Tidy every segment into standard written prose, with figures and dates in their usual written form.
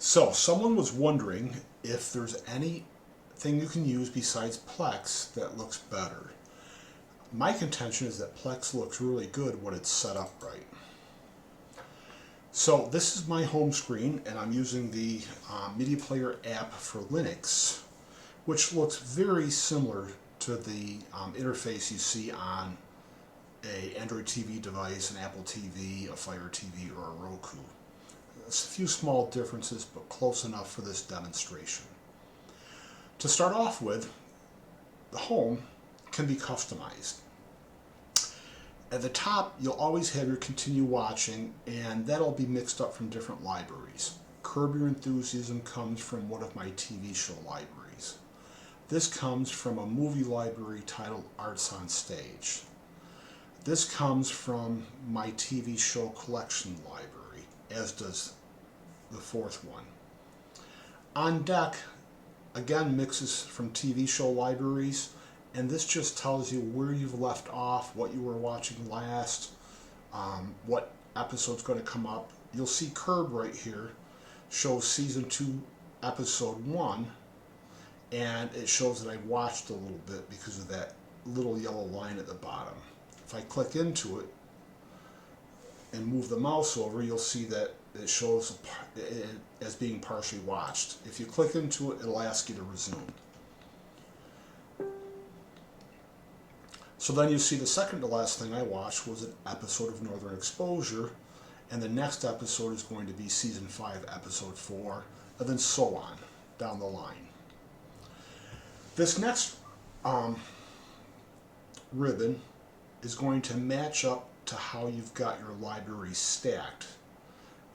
So, someone was wondering if there's anything you can use besides Plex that looks better. My contention is that Plex looks really good when it's set up right. So this is my home screen, and I'm using the Media Player app for Linux, which looks very similar to the interface you see on a Android TV device, an Apple TV, a Fire TV, or a Roku. There's a few small differences, but close enough for this demonstration. To start off with, the home can be customized. At the top, you'll always have your continue watching, and that'll be mixed up from different libraries. Curb Your Enthusiasm comes from one of my TV show libraries. This comes from a movie library titled Arts on Stage. This comes from my TV show collection library, as does the fourth one. On Deck, again, mixes from TV show libraries, and this just tells you where you've left off, what you were watching last, what episode's going to come up. You'll see Curb right here shows season 2 episode 1, and it shows that I watched a little bit because of that little yellow line at the bottom. If I click into it and move the mouse over, you'll see that it shows it as being partially watched. If you click into it, it'll ask you to resume. So then you see the second to last thing I watched was an episode of Northern Exposure, and the next episode is going to be season 5, episode 4, and then so on down the line. This next ribbon is going to match up to how you've got your library stacked.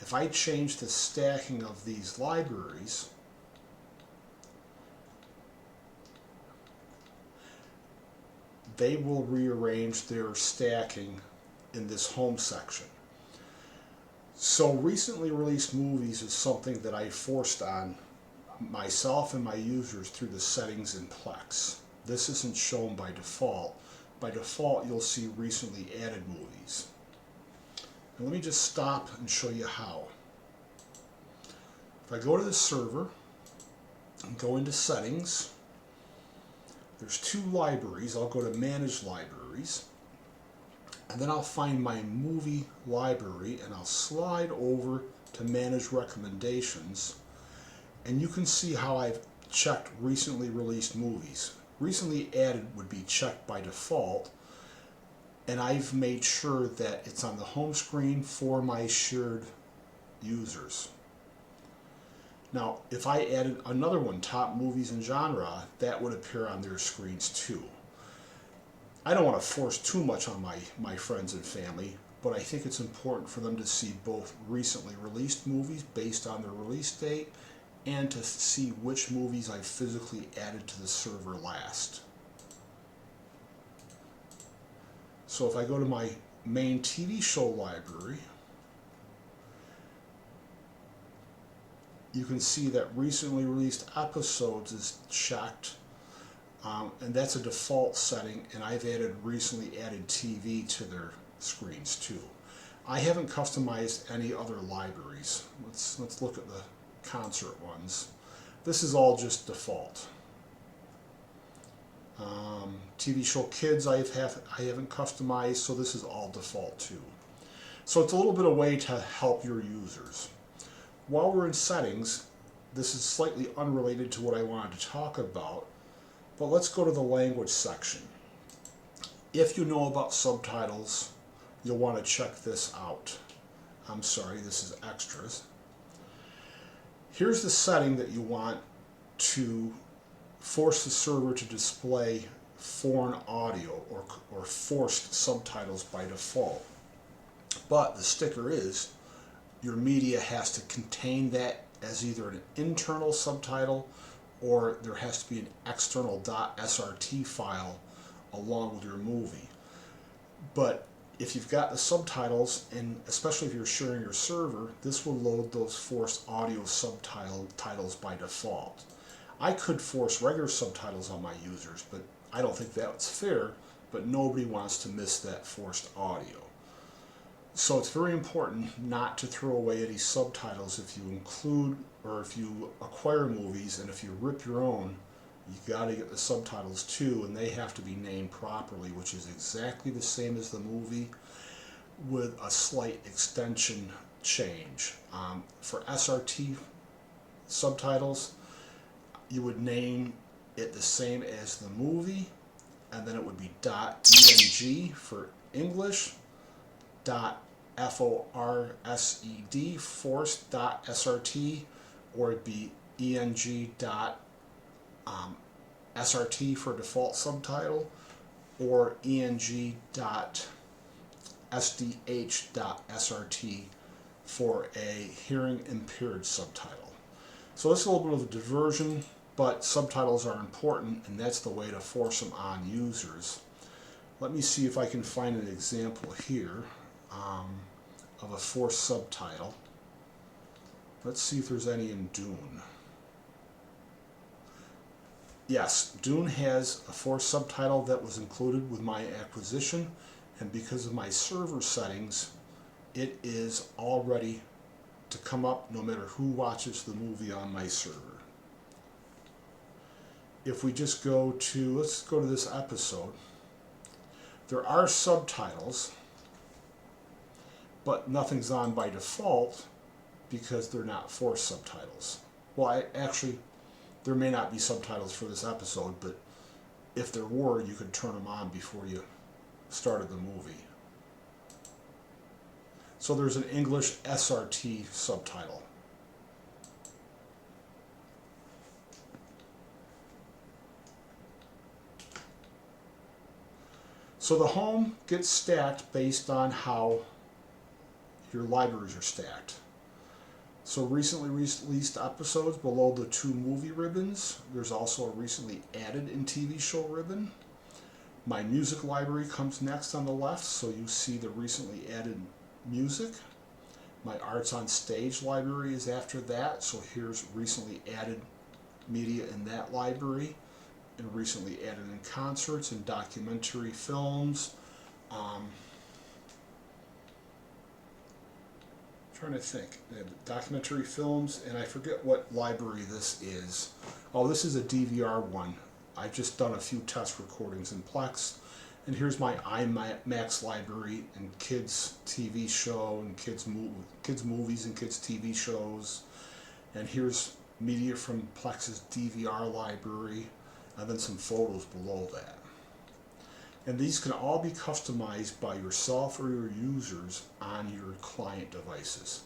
If I change the stacking of these libraries, they will rearrange their stacking in this home section. So recently released movies is something that I forced on myself and my users through the settings in Plex. This isn't shown by default. By default, you'll see recently added movies. Now let me just stop and show you how. If I go to the server and go into settings, there's 2 libraries. I'll go to Manage Libraries, and then I'll find my movie library, and I'll slide over to Manage Recommendations, and you can see how I've checked recently released movies. Recently added would be checked by default, and I've made sure that it's on the home screen for my shared users. Now, if I added another one, Top Movies and Genre, that would appear on their screens too. I don't want to force too much on my friends and family, but I think it's important for them to see both recently released movies based on their release date and to see which movies I physically added to the server last. So if I go to my main TV show library, you can see that recently released episodes is checked, and that's a default setting, and I've added recently added TV to their screens too. I haven't customized any other libraries. Let's look at the concert ones. This is all just default. TV show Kids I haven't customized, so this is all default too. So it's a little bit of a way to help your users. While we're in settings, this is slightly unrelated to what I wanted to talk about, but let's go to the language section. If you know about subtitles, you'll want to check this out. I'm sorry, this is extras. Here's the setting that you want to force the server to display foreign audio or forced subtitles by default. But the sticker is, your media has to contain that as either an internal subtitle or there has to be an external .srt file along with your movie. But if you've got the subtitles, and especially if you're sharing your server, this will load those forced audio subtitles by default. I could force regular subtitles on my users, but I don't think that's fair, but nobody wants to miss that forced audio. So it's very important not to throw away any subtitles if you include or if you acquire movies, and if you rip your own, you got to get the subtitles too, and they have to be named properly, which is exactly the same as the movie with a slight extension change. For SRT subtitles, you would name it the same as the movie, and then it would be .eng for English, .forsed, force.srt, or it'd be eng.srt for default subtitle, or eng.sdh.srt for a hearing impaired subtitle. So this is a little bit of a diversion, but subtitles are important, and that's the way to force them on users. Let me see if I can find an example here of a forced subtitle. Let's see if there's any in Dune. Yes, Dune has a forced subtitle that was included with my acquisition, and because of my server settings, it is all ready to come up no matter who watches the movie on my server. If we just let's go to this episode. There are subtitles, but nothing's on by default because they're not forced subtitles. Well, actually, there may not be subtitles for this episode, but if there were, you could turn them on before you started the movie. So there's an English SRT subtitle. So the home gets stacked based on how your libraries are stacked. So recently released episodes below the 2 movie ribbons. There's also a recently added in TV show ribbon. My music library comes next on the left, so you see the recently added music. My Arts on Stage library is after that, so here's recently added media in that library, and recently added in concerts and documentary films. Trying to think. Documentary films, and I forget what library this is. Oh, this is a DVR one. I've just done a few test recordings in Plex, and here's my IMAX library and kids TV show and kids movies and kids TV shows, and here's media from Plex's DVR library, and then some photos below that. And these can all be customized by yourself or your users on your client devices.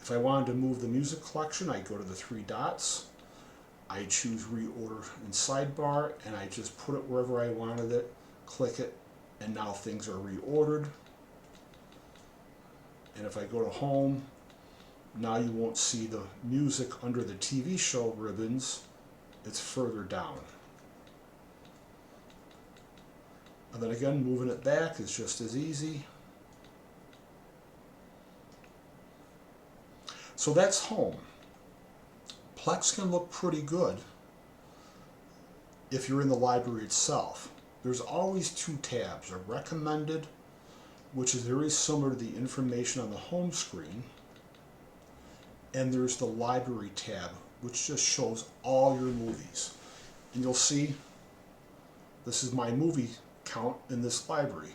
If I wanted to move the music collection, I go to the 3 dots, I choose reorder in sidebar, and I just put it wherever I wanted it, click it, and now things are reordered. And if I go to home, now you won't see the music under the TV show ribbons, it's further down. And then again, moving it back is just as easy. So that's home. Plex can look pretty good if you're in the library itself. There's always 2 tabs, a recommended, which is very similar to the information on the home screen, and there's the library tab, which just shows all your movies. And you'll see this is my movie count in this library,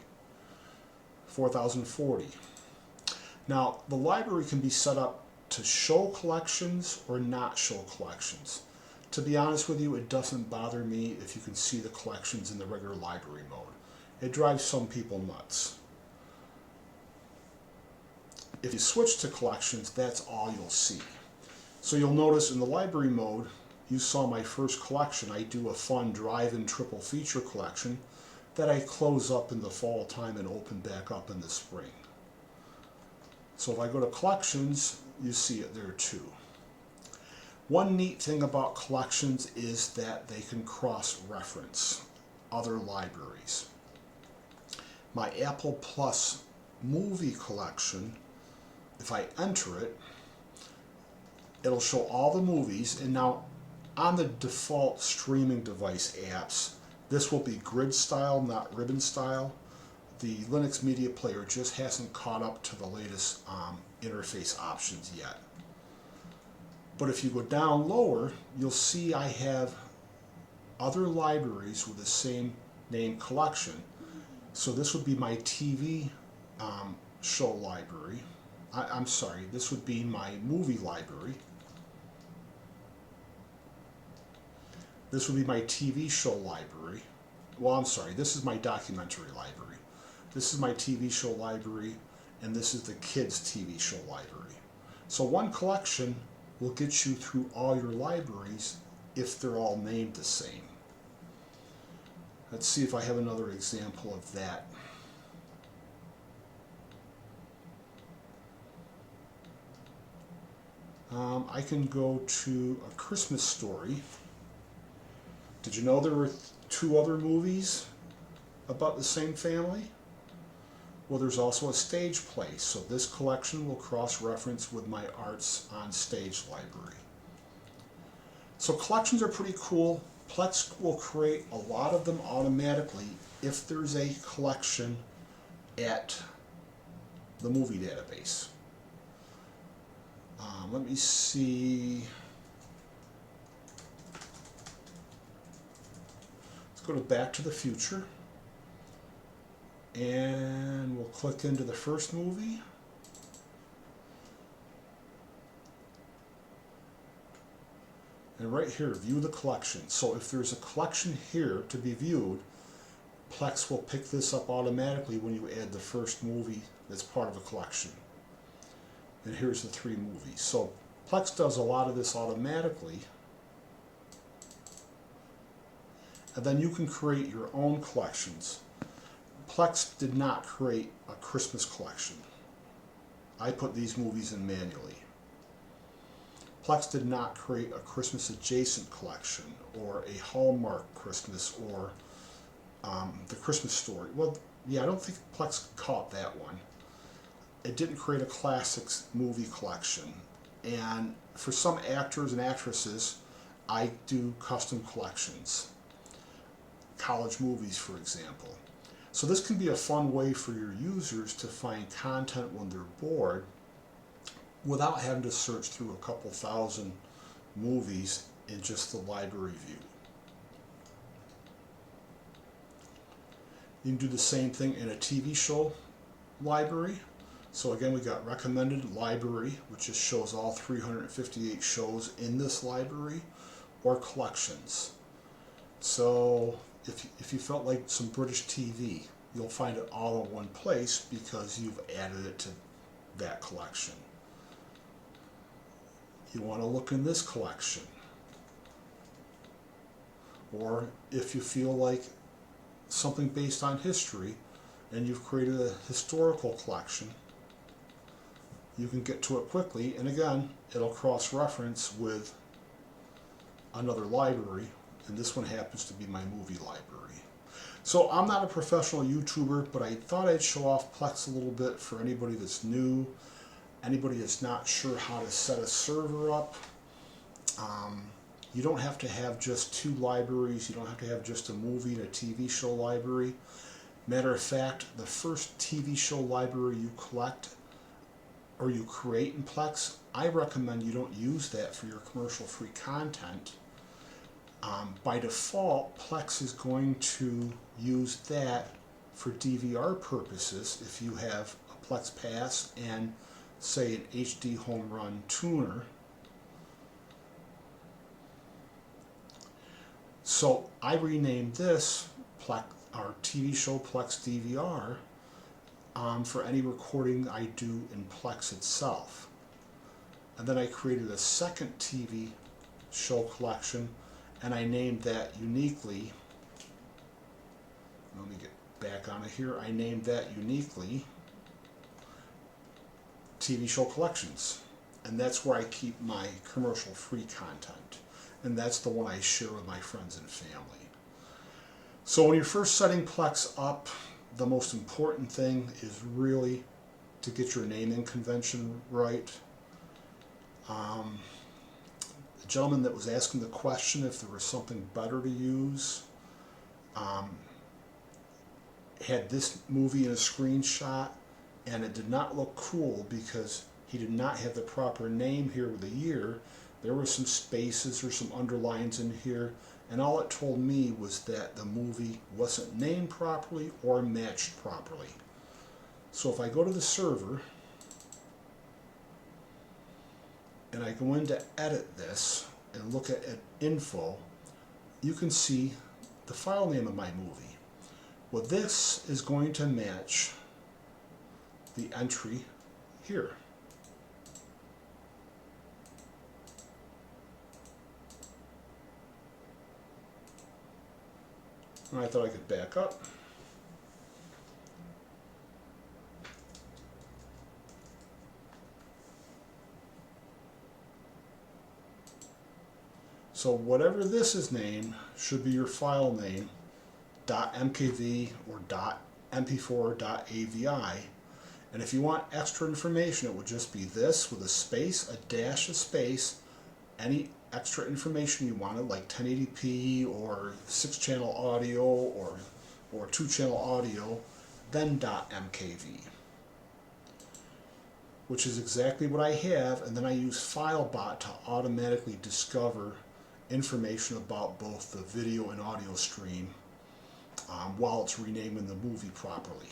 4,040. Now, the library can be set up to show collections or not show collections. To be honest with you, it doesn't bother me if you can see the collections in the regular library mode. It drives some people nuts. If you switch to collections, that's all you'll see. So you'll notice in the library mode, you saw my first collection. I do a fun drive-in triple feature collection that I close up in the fall time and open back up in the spring. So if I go to collections, you see it there too. One neat thing about collections is that they can cross-reference other libraries. My Apple Plus movie collection, if I enter it, it'll show all the movies, and now on the default streaming device apps, this will be grid style, not ribbon style. the Linux Media Player just hasn't caught up to the latest interface options yet. But if you go down lower, you'll see I have other libraries with the same name collection. So this would be my TV show library. I'm sorry, this would be my movie library. This would be my TV show library. Well, I'm sorry, this is my documentary library. This is my TV show library, and this is the kids' TV show library. So one collection will get you through all your libraries if they're all named the same. Let's see if I have another example of that. I can go to A Christmas Story. Did you know there were 2 other movies about the same family? Well, there's also a stage play, so this collection will cross-reference with my Arts on Stage library. So collections are pretty cool. Plex will create a lot of them automatically if there's a collection at the movie database. Let me see. Let's go to Back to the Future. And we'll click into the first movie. And right here, view the collection. So if there's a collection here to be viewed, Plex will pick this up automatically when you add the first movie that's part of a collection. And here's the 3 movies. So Plex does a lot of this automatically. And then you can create your own collections. Plex did not create a Christmas collection. I put these movies in manually. Plex did not create a Christmas adjacent collection or a Hallmark Christmas or the Christmas Story. Well, yeah, I don't think Plex caught that one. It didn't create a classics movie collection. And for some actors and actresses, I do custom collections. College movies, for example. So this can be a fun way for your users to find content when they're bored without having to search through a couple thousand movies in just the library view. You can do the same thing in a TV show library. So again, we got recommended library, which just shows all 358 shows in this library, or collections. So if you felt like some British TV, you'll find it all in one place because you've added it to that collection. You want to look in this collection. Or if you feel like something based on history and you've created a historical collection, you can get to it quickly, and again, it'll cross-reference with another library, and this one happens to be my movie library. So I'm not a professional YouTuber, but I thought I'd show off Plex a little bit for anybody that's new, anybody that's not sure how to set a server up. You don't have to have just 2 libraries, you don't have to have just a movie and a TV show library. Matter of fact, the first TV show library you collect or you create in Plex, I recommend you don't use that for your commercial free content. By default, Plex is going to use that for DVR purposes if you have a Plex Pass and, say, an HD home run tuner. So I renamed this our TV show Plex DVR for any recording I do in Plex itself. And then I created a second TV show collection, and I named that uniquely, let me get back on it here, I named that uniquely TV show collections. And that's where I keep my commercial free content. And that's the one I share with my friends and family. So when you're first setting Plex up, the most important thing is really to get your naming convention right. The gentleman that was asking the question if there was something better to use, had this movie in a screenshot, and it did not look cool because he did not have the proper name here with the year. There were some spaces or some underlines in here, and all it told me was that the movie wasn't named properly or matched properly. So if I go to the server and I go in to edit this and look at info, you can see the file name of my movie. Well, this is going to match the entry here. And I thought I could back up. So whatever this is named should be your file name, .mkv or .mp4 .avi. And if you want extra information, it would just be this with a space, a dash, a space, any extra information you wanted, like 1080p or 6-channel audio or 2-channel audio, then .mkv, which is exactly what I have. And then I use FileBot to automatically discover information about both the video and audio stream while it's renaming the movie properly.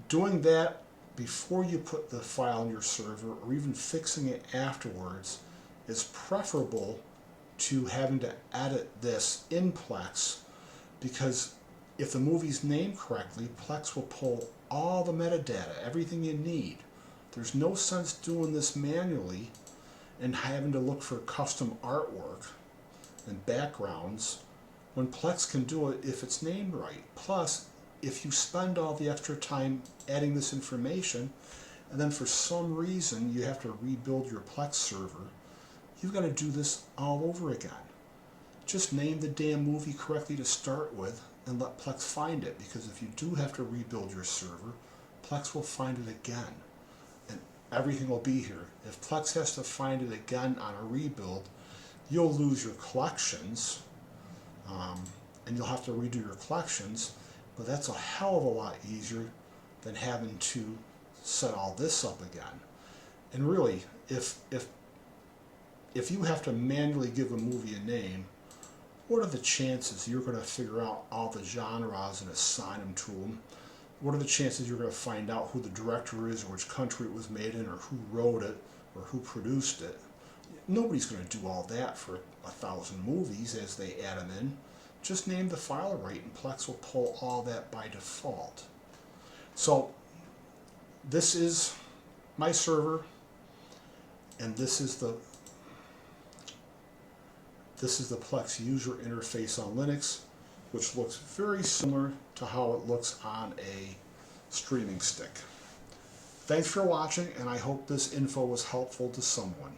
Doing that before you put the file in your server, or even fixing it afterwards, is preferable to having to edit this in Plex, because if the movie's named correctly, Plex will pull all the metadata, everything you need. There's no sense doing this manually and having to look for custom artwork and backgrounds when Plex can do it if it's named right. Plus, if you spend all the extra time adding this information, and then for some reason you have to rebuild your Plex server, you've got to do this all over again. Just name the damn movie correctly to start with and let Plex find it, because if you do have to rebuild your server, Plex will find it again, and everything will be here. If Plex has to find it again on a rebuild, you'll lose your collections, and you'll have to redo your collections. But that's a hell of a lot easier than having to set all this up again. And really, if you have to manually give a movie a name, what are the chances you're going to figure out all the genres and assign them to them? What are the chances you're going to find out who the director is, or which country it was made in, or who wrote it, or who produced it? Nobody's going to do all that for 1,000 movies as they add them in. Just name the file right, and Plex will pull all that by default. So this is my server, and this is the Plex user interface on Linux, which looks very similar to how it looks on a streaming stick. Thanks for watching, and I hope this info was helpful to someone.